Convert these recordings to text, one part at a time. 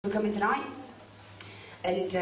for coming tonight. And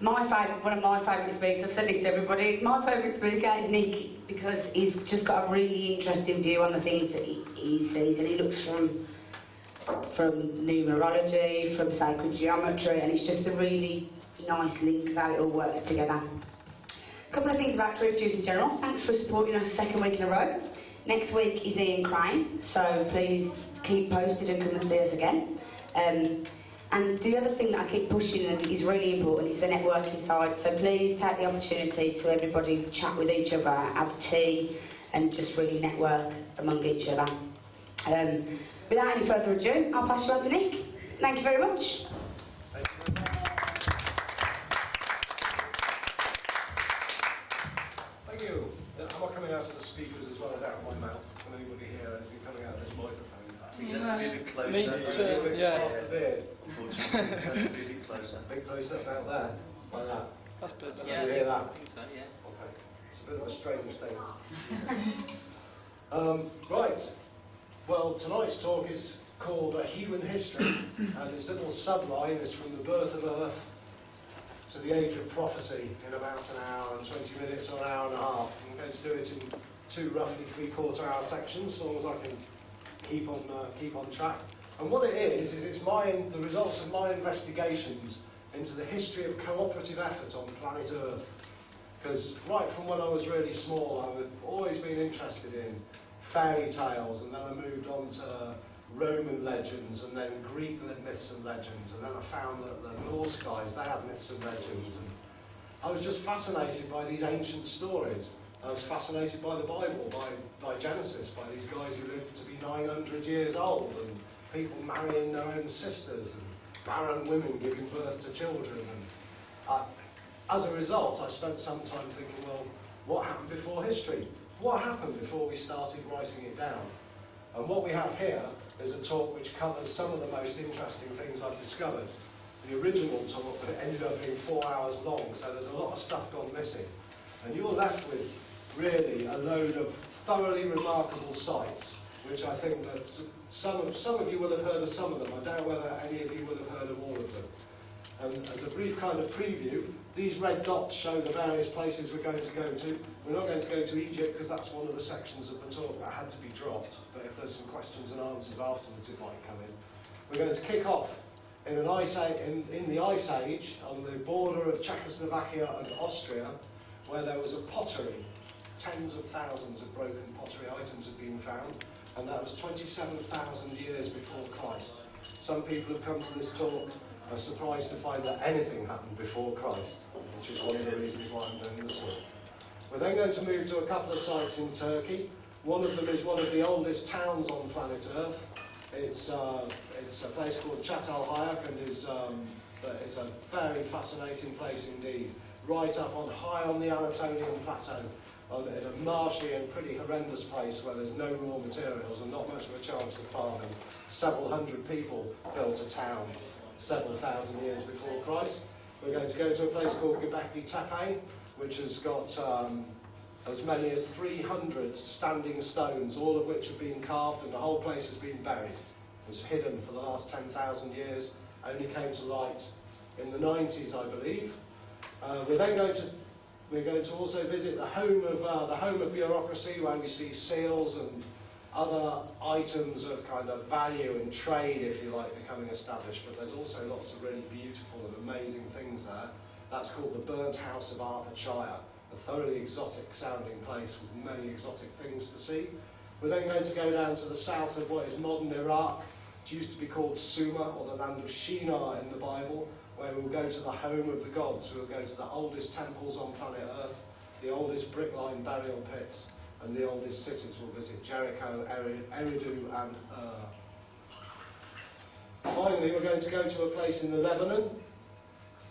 one of my favourite speakers, I've said this to everybody, my favourite speaker is Nick, because he's just got a really interesting view on the things that he sees, and he looks from numerology, from sacred geometry, and it's just a really nice link of how it all works together. A couple of things about Truth Juice in general. Thanks for supporting us second week in a row. Next week is Ian Crane, so please keep posted and come and see us again. And the other thing that I keep pushing and is really important is the networking side, so please take the opportunity to everybody chat with each other, have tea and just really network among each other. Without any further ado, I'll pass you on to Nick. Thank you very much. Thank you very much. Thank you. Am I coming out of the speakers as well as out of my mouth? Can anybody hear anything coming out of this microphone? I think it has to be a bit closer. Past the beard. Unfortunately, it has to be a bit closer. A bit closer about there, like that. That's better. Yeah, you hear that? I think so, yeah. Okay. It's a bit of a strange thing. Right. Well, tonight's talk is called A Human History, and its little subline is from the birth of Earth to the age of prophecy in about an hour and 20 minutes or an hour and a half. I'm going to do it in two roughly three-quarter-hour sections, as long as I can keep on track. And what it is it's the results of my investigations into the history of cooperative effort on planet Earth. Because right from when I was really small, I've always been interested in fairy tales, and then I moved on to Roman legends, and then Greek myths and legends, and then I found that the Norse guys, they had myths and legends, and I was just fascinated by these ancient stories. I was fascinated by the Bible, by Genesis, by these guys who lived to be 900 years old, and people marrying their own sisters, and barren women giving birth to children. And as a result, I spent some time thinking, well, what happened before history? What happened before we started writing it down? And what we have here is a talk which covers some of the most interesting things I've discovered. The original talk ended up being 4 hours long, so there's a lot of stuff gone missing. And you're left with really a load of thoroughly remarkable sites, which I think that some of you will have heard of some of them. I doubt whether any of you will have heard of all of them. And as a brief kind of preview, these red dots show the various places we're going to go to. We're not going to go to Egypt because that's one of the sections of the talk that had to be dropped, but if there's some questions and answers afterwards, it might come in. We're going to kick off in the Ice Age on the border of Czechoslovakia and Austria, where there was a pottery. Tens of thousands of broken pottery items have been found, and that was 27,000 years before Christ. Some people have come to this talk are surprised to find that anything happened before Christ, which is one of the reasons why I'm doing the talk. We're then going to move to a couple of sites in Turkey. One of them is one of the oldest towns on planet Earth. It's a place called Çatalhöyük, and is a very fascinating place indeed. Right up on high on the Anatolian plateau, in a marshy and pretty horrendous place where there's no raw materials and not much of a chance of farming. Several hundred people built a town several thousand years before Christ. We're going to go to a place called Göbekli Tepe, which has got as many as 300 standing stones, all of which have been carved, and the whole place has been buried. It was hidden for the last 10,000 years, only came to light in the 90s, I believe. We're going to also visit the home of bureaucracy, where we see seals and other items of kind of value and trade, if you like, becoming established. But there's also lots of really beautiful and amazing things there. That's called the Burnt House of Arpachaya, a thoroughly exotic sounding place with many exotic things to see. We're then going to go down to the south of what is modern Iraq. It used to be called Sumer, or the land of Shinar in the Bible, where we'll go to the home of the gods. We'll go to the oldest temples on planet Earth, the oldest brick-lined burial pits, and the oldest cities. We'll visit Jericho, Eridu, and Finally, we're going to go to a place in the Lebanon,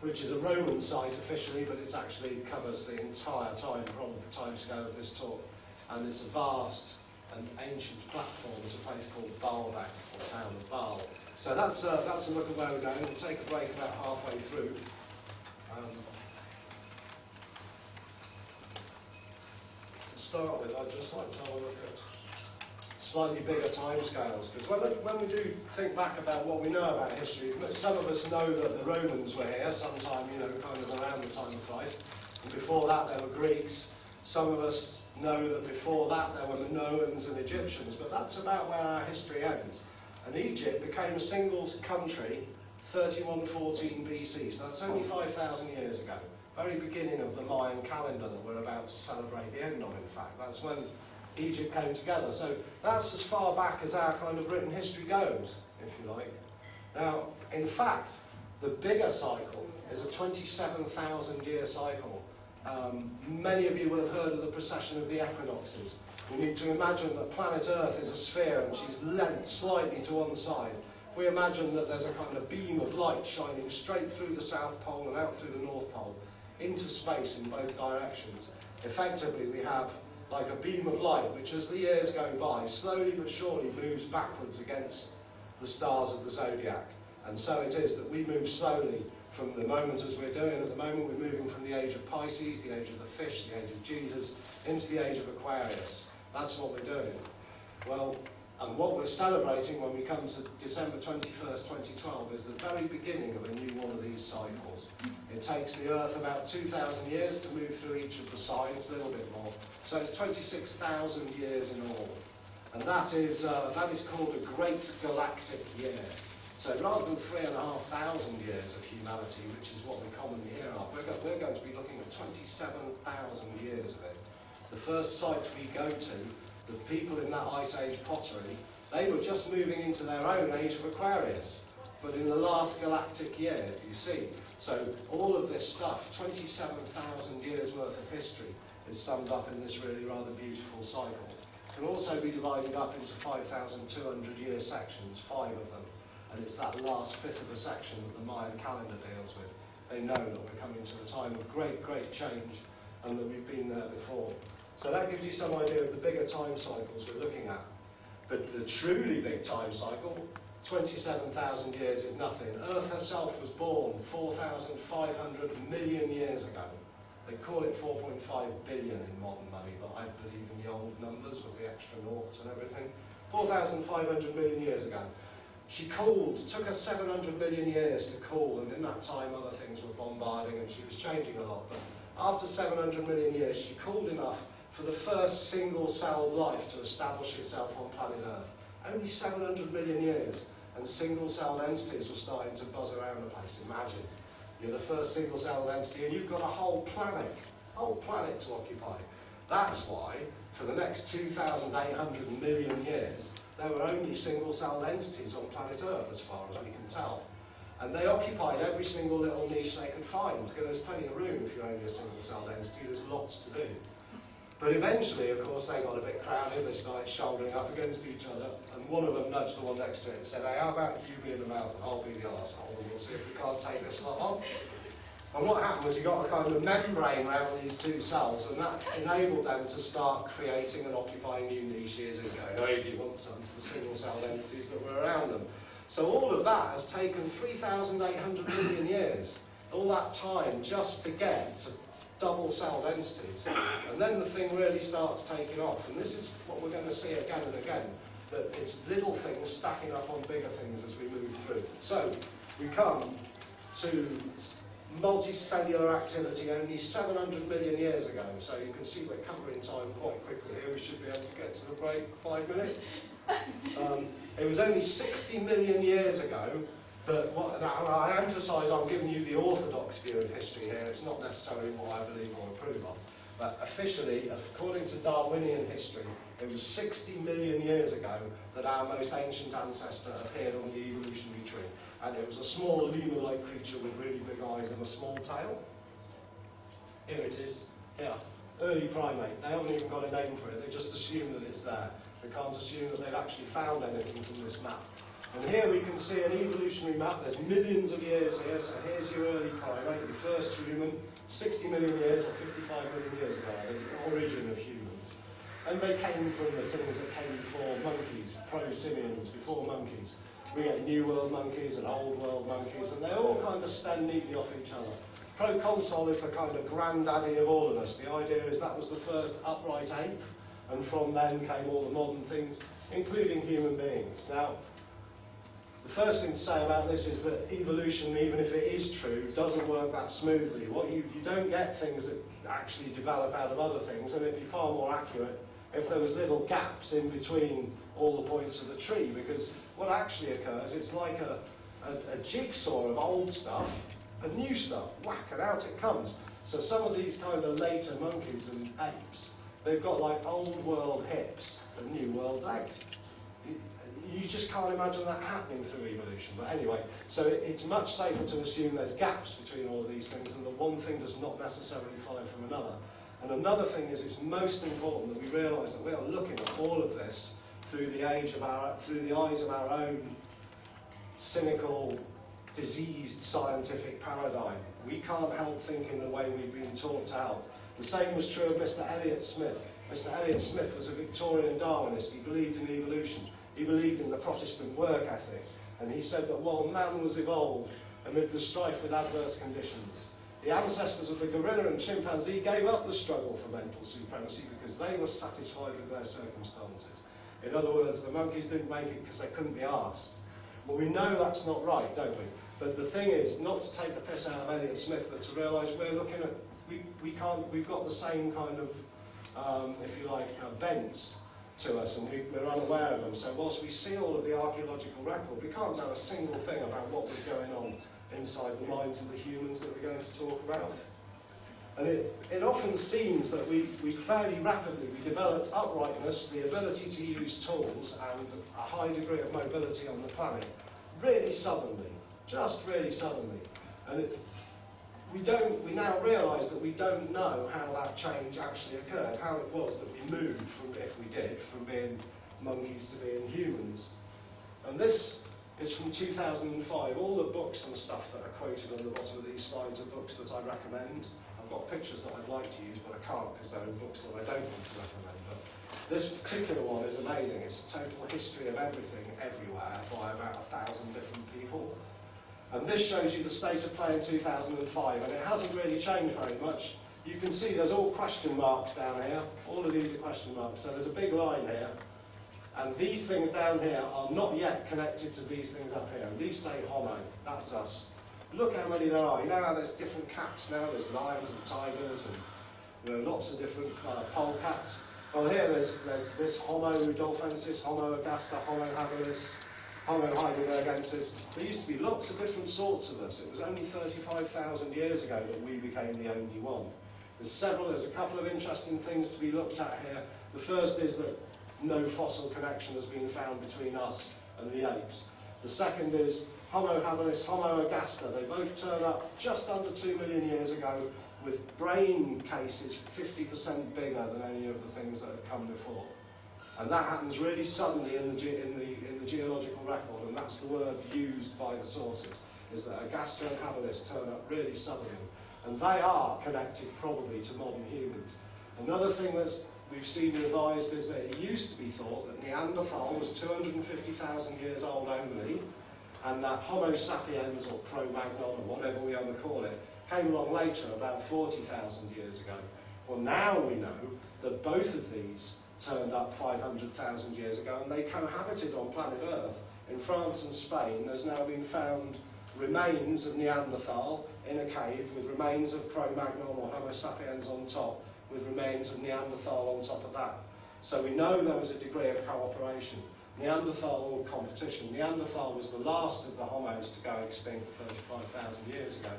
which is a Roman site officially, but it actually covers the entire time scale of this talk. And it's a vast and ancient platform. It's a place called Baalbek, or town of Baal. So that's a look at where we're going. We'll take a break about halfway through. To start with, I'd just like to have a look at slightly bigger timescales. Because when we do think back about what we know about history, some of us know that the Romans were here sometime, kind of around the time of Christ. And before that there were Greeks. Some of us know that before that there were Minoans and Egyptians. But that's about where our history ends. And Egypt became a single country 3114 BC. So that's only 5,000 years ago. Very beginning of the Mayan calendar that we're about to celebrate the end of, in fact. That's when Egypt came together. So that's as far back as our kind of written history goes, if you like. Now, in fact, the bigger cycle is a 27,000-year cycle. Many of you will have heard of the precession of the equinoxes. We need to imagine that planet Earth is a sphere and she's lent slightly to one side. If we imagine that there's a kind of beam of light shining straight through the South Pole and out through the North Pole, into space in both directions, effectively we have like a beam of light which, as the years go by, slowly but surely moves backwards against the stars of the zodiac. And so it is that we move slowly from the moment, as we're doing at the moment, we're moving from the age of Pisces, the age of the fish, the age of Jesus, into the age of Aquarius. That's what we're doing. Well, and what we're celebrating when we come to December 21st, 2012 is the very beginning of a new one of these cycles. It takes the Earth about 2,000 years to move through each of the signs, a little bit more. So it's 26,000 years in all. And that is called a Great Galactic Year. So rather than 3,500 years of humanity, which is what we commonly hear of, we're going to be looking at 27,000 years of it. The first site we go to, the people in that Ice Age pottery, they were just moving into their own age of Aquarius. But in the last galactic year, you see. So all of this stuff, 27,000 years worth of history, is summed up in this really rather beautiful cycle. It can also be divided up into 5,200 year sections, 5 of them. And it's that last fifth of a section that the Mayan calendar deals with. They know that we're coming to a time of great, great change and that we've been there before. So that gives you some idea of the bigger time cycles we're looking at. But the truly big time cycle, 27,000 years is nothing. Earth herself was born 4,500 million years ago. They call it 4.5 billion in modern money, but I believe in the old numbers with the extra noughts and everything. 4,500 million years ago. She cooled. It took her 700 million years to cool, and in that time other things were bombarding and she was changing a lot. But after 700 million years, she cooled enough for the first single-celled life to establish itself on planet Earth. Only 700 million years, and single-celled entities were starting to buzz around the place. Imagine, you're the first single-celled entity, and you've got a whole planet to occupy. That's why, for the next 2,800 million years, there were only single-celled entities on planet Earth, as far as we can tell. And they occupied every single little niche they could find, because there's plenty of room if you're only a single-celled entity. There's lots to do. But eventually, of course, they got a bit crowded. They started shouldering up against each other, and one of them nudged the one next to it and said, "Hey, how about you be in the mouth and I'll be the arsehole, and we'll see if we can't take this lot on." And what happened was you got a kind of membrane around these two cells, and that enabled them to start creating and occupying new niches and going, "Oh, do you want some?" to the single-celled entities that were around them. So all of that has taken 3,800 million years, all that time just to get to double-celled entities. And then the thing really starts taking off, and this is what we're going to see again and again, that it's little things stacking up on bigger things as we move through. So we come to multicellular activity only 700 million years ago, so you can see we're covering time quite quickly here. We should be able to get to the break 5 minutes. It was only 60 million years ago that, now I emphasise I'm giving you the orthodox view of history here, it's not necessarily what I believe or approve of, but officially, according to Darwinian history, it was 60 million years ago that our most ancient ancestor appeared on the evolutionary tree. And it was a small lemur-like creature with really big eyes and a small tail. Here it is. Yeah. Early primate. They haven't even got a name for it. They just assume that it's there. They can't assume that they've actually found anything from this map. And here we can see an evolutionary map. There's millions of years here. So here's your early primate, your first human, 60 million years or 55 million years ago, the origin of humans. And they came from the things that came before monkeys, pro-simians, before monkeys. We had New World monkeys and Old World monkeys, and they all kind of stand neatly off each other. Proconsol is the kind of granddaddy of all of us. The idea is that was the first upright ape, and from then came all the modern things. including human beings. Now, the first thing to say about this is that evolution, even if it is true, doesn't work that smoothly. You don't get things that actually develop out of other things, and it'd be far more accurate if there was little gaps in between all the points of the tree, because what actually occurs, it's like a jigsaw of old stuff and new stuff, whack, and out it comes. So some of these kind of later monkeys and apes, they've got like old world hips and new world legs. You just can't imagine that happening through evolution. But anyway, so it's much safer to assume there's gaps between all of these things, and that one thing does not necessarily follow from another. And another thing is, it's most important that we realise that we are looking at all of this through the eyes of our own cynical, diseased scientific paradigm. We can't help thinking the way we've been taught to help. The same was true of Mr. Elliot Smith. Mr. Elliot Smith was a Victorian Darwinist. He believed in evolution. He believed in the Protestant work ethic. And he said that while man was evolved amid the strife with adverse conditions, the ancestors of the gorilla and chimpanzee gave up the struggle for mental supremacy because they were satisfied with their circumstances. In other words, the monkeys didn't make it because they couldn't be arsed. Well, we know that's not right, don't we? But the thing is, not to take the piss out of Elliot Smith, but to realise we're looking at, we've got the same kind of, if you like, bents to us, and we're unaware of them. So whilst we see all of the archaeological record, we can't know a single thing about what was going on inside the minds of the humans that we're going to talk about. And it often seems that we fairly rapidly, we developed uprightness, the ability to use tools, and a high degree of mobility on the planet, really suddenly, just really suddenly. And we now realise that we don't know how that change actually occurred, how it was that we moved from, if we did, from being monkeys to being humans. And this is from 2005. All the books and stuff that are quoted on the bottom of these slides are books that I recommend. I've got pictures that I'd like to use, but I can't because they're in books that I don't want to recommend. But this particular one is amazing. It's a total history of everything, everywhere, by about 1,000 different people. And this shows you the state of play in 2005, and it hasn't really changed very much. You can see there's all question marks down here. All of these are question marks. So there's a big line here. And these things down here are not yet connected to these things up here. These say Homo. That's us. Look how many there are. You know how there's different cats now? There's lions and tigers and lots of different polecats. Well, here there's this Homo rudolfensis, Homo augusta, Homo habilis, Homo heidelbergensis. There used to be lots of different sorts of us. It was only 35,000 years ago that we became the only one. There's a couple of interesting things to be looked at here. The first is that no fossil connection has been found between us and the apes. The second is Homo habilis, Homo augusta. They both turn up just under 2 million years ago with brain cases 50% bigger than any of the things that have come before. And that happens really suddenly in the geological record, and that's the word used by the sources, is that Augusta and habilis turn up really suddenly. And they are connected probably to modern humans. Another thing that we've seen revised is that it used to be thought that Neanderthal was 250,000 years old only, and that Homo sapiens, or Cro-Magnon, or whatever we want to call it, came along later, about 40,000 years ago. Well, now we know that both of these turned up 500,000 years ago, and they cohabited on planet Earth. In France and Spain, there's now been found remains of Neanderthal in a cave with remains of Cro-Magnon or Homo sapiens on top, with remains of Neanderthal on top of that. So we know there was a degree of cooperation. Neanderthal or competition. Neanderthal was the last of the Homos to go extinct 35,000 years ago.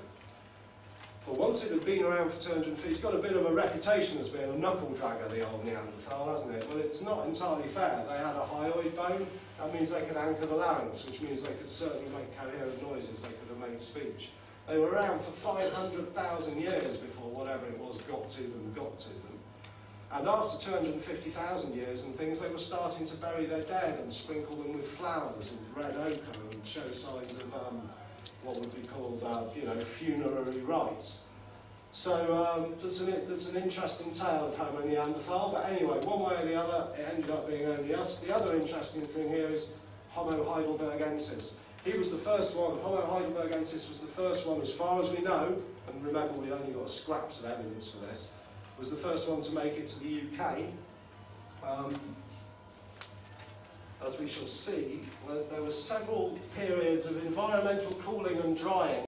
But once it had been around for 250, it's got a bit of a reputation as being a knuckle dragger, the old Neanderthal, hasn't it? Well, it's not entirely fair. They had a hyoid bone. That means they could anchor the larynx, which means they could certainly make coherent noises. They could have made speech. They were around for 500,000 years before whatever it was got to them. And after 250,000 years and things, they were starting to bury their dead and sprinkle them with flowers and red ochre and show signs of what would be called, funerary rites. So that's an interesting tale of Homo neanderthal. But anyway, one way or the other, it ended up being only us. The other interesting thing here is Homo heidelbergensis. He was the first one. Homo heidelbergensis was the first one, as far as we know, and remember we've only got scraps of evidence for this, was the first one to make it to the UK. as we shall see, there were several periods of environmental cooling and drying